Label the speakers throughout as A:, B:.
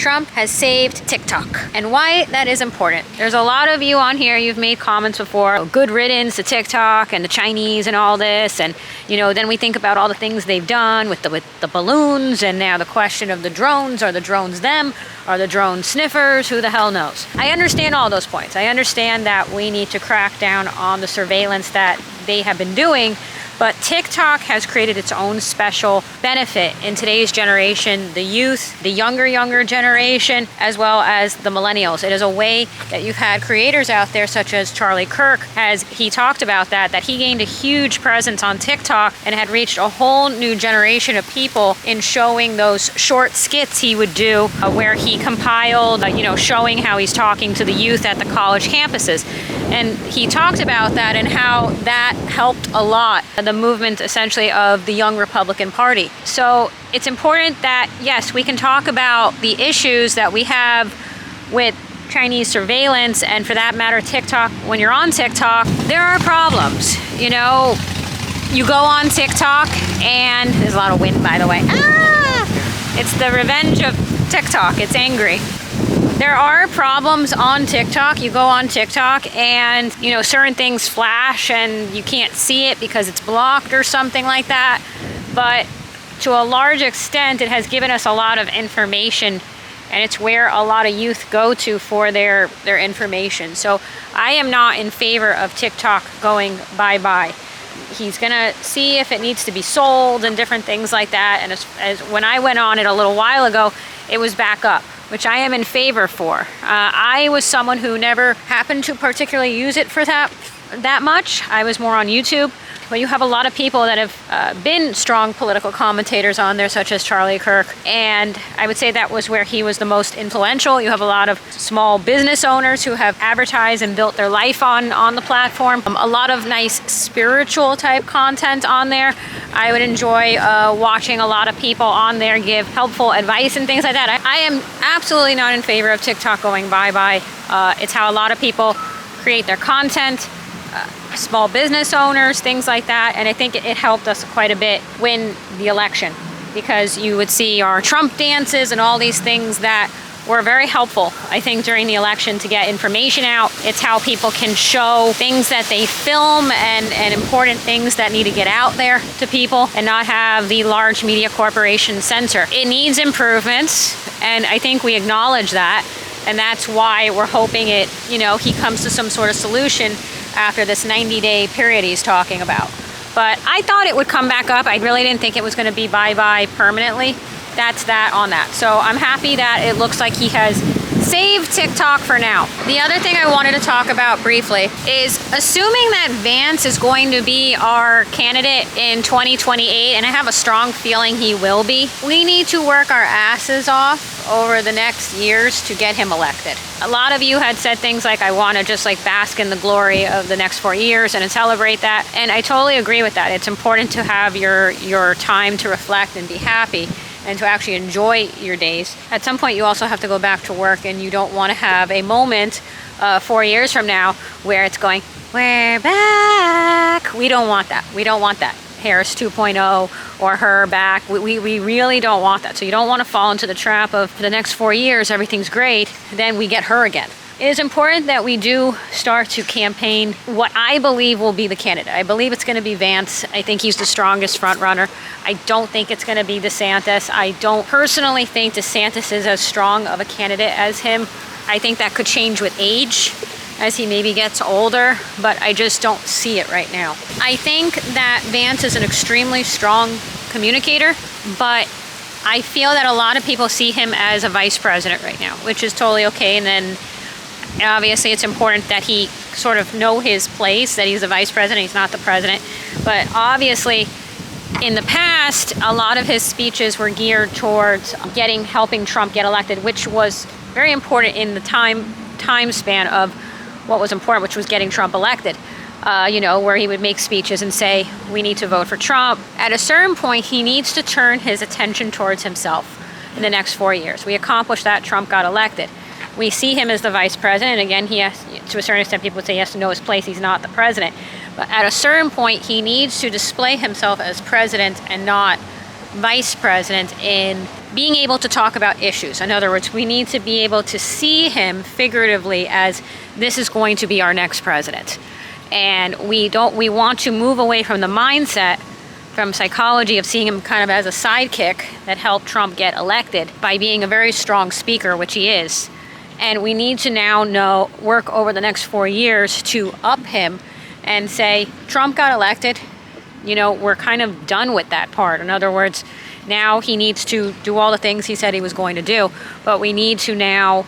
A: Trump has saved TikTok, and why that is important. There's a lot of you on here, you've made comments before, good riddance to TikTok and the Chinese and all this, and then we think about all the things they've done with the balloons, and now the question of the drones. Are the drones them? Are the drones sniffers? Who the hell knows? I understand all those points. I understand that we need to crack down on the surveillance that they have been doing, but TikTok has created its own special benefit in today's generation, the youth, the younger generation, as well as the millennials. It is a way that you've had creators out there such as Charlie Kirk, as he talked about that he gained a huge presence on TikTok and had reached a whole new generation of people in showing those short skits he would do where he compiled, showing how he's talking to the youth at the college campuses. And he talked about that and how that helped a lot the movement essentially of the young Republican Party. So it's important that, yes, we can talk about the issues that we have with Chinese surveillance, and for that matter, TikTok. When you're on TikTok, there are problems. You go on TikTok, and there's a lot of wind, by the way. It's the revenge of TikTok. It's angry. There are problems on TikTok. You go on TikTok and, certain things flash and you can't see it because it's blocked or something like that. But to a large extent, it has given us a lot of information, and it's where a lot of youth go to for their information. So I am not in favor of TikTok going bye-bye. He's gonna see if it needs to be sold and different things like that. And as when I went on it a little while ago, it was back up, which I am in favor for. I was someone who never happened to particularly use it for that much. I was more on YouTube. But you have a lot of people that have been strong political commentators on there, such as Charlie Kirk. And I would say that was where he was the most influential. You have a lot of small business owners who have advertised and built their life on the platform. A lot of nice spiritual type content on there. I would enjoy watching a lot of people on there give helpful advice and things like that. I am absolutely not in favor of TikTok going bye-bye. It's how a lot of people create their content. Small business owners, things like that. And I think it helped us quite a bit win the election, because you would see our Trump dances and all these things that were very helpful, I think, during the election to get information out. It's how people can show things that they film and important things that need to get out there to people and not have the large media corporations censor. It needs improvements, and I think we acknowledge that. And that's why we're hoping he comes to some sort of solution after this 90-day period he's talking about. But I thought it would come back up. I really didn't think it was going to be bye-bye permanently. That's that on that. So I'm happy that it looks like he has saved TikTok for now. The other thing I wanted to talk about briefly is, assuming that Vance is going to be our candidate in 2028, and I have a strong feeling he will be, we need to work our asses off over the next years to get him elected. A lot of you had said things like, I want to just bask in the glory of the next 4 years and celebrate that. And I totally agree with that. It's important to have your time to reflect and be happy, and to actually enjoy your days. At some point, you also have to go back to work, and you don't want to have a moment 4 years from now where it's going, we're back. We don't want that. We don't want that. Harris 2.0 or her back. We really don't want that. So you don't want to fall into the trap of, for the next 4 years, everything's great, then we get her again. It is important that we do start to campaign what I believe will be the candidate. I believe it's going to be Vance. I think he's the strongest front runner. I don't think it's going to be DeSantis. I don't personally think DeSantis is as strong of a candidate as him. I think that could change with age as he maybe gets older, but I just don't see it right now. I think that Vance is an extremely strong communicator, but I feel that a lot of people see him as a vice president right now, which is totally okay. And then obviously it's important that he sort of know his place, that he's a vice president, he's not the president. But obviously in the past, a lot of his speeches were geared towards helping Trump get elected, which was very important in the time span of what was important, which was getting Trump elected. Where he would make speeches and say, we need to vote for Trump. At a certain point, he needs to turn his attention towards himself in the next 4 years. We accomplished that, Trump got elected. We see him as the vice president. Again, he has, to a certain extent, people would say he has to know his place. He's not the president. But at a certain point, he needs to display himself as president and not vice president in being able to talk about issues. In other words, we need to be able to see him figuratively as this is going to be our next president. And we want to move away from the mindset, from psychology of seeing him kind of as a sidekick that helped Trump get elected by being a very strong speaker, which he is. And we need to now work over the next 4 years to up him and say, Trump got elected. We're kind of done with that part. In other words, now he needs to do all the things he said he was going to do, but we need to now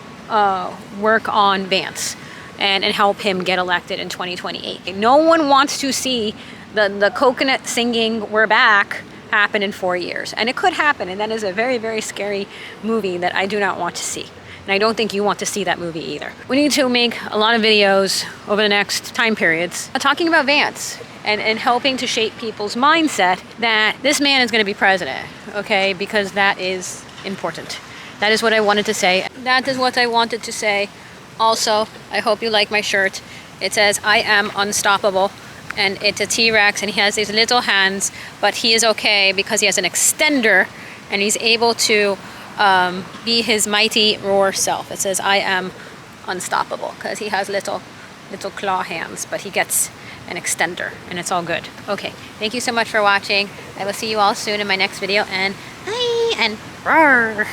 A: work on Vance and help him get elected in 2028. No one wants to see the coconut singing "We're back" happen in 4 years. And it could happen, and that is a very, very scary movie that I do not want to see. And I don't think you want to see that movie either. We need to make a lot of videos over the next time periods talking about Vance and helping to shape people's mindset that this man is going to be president, okay? Because that is important. That is what I wanted to say. That is what I wanted to say. Also, I hope you like my shirt. It says, I am unstoppable. And it's a T-Rex, and he has these little hands, but he is okay because he has an extender, and he's able to be his mighty roar self. It says, I am unstoppable, because he has little claw hands, but he gets an extender, and it's all good. Okay, thank you so much for watching. I will see you all soon in my next video, and bye, and roar.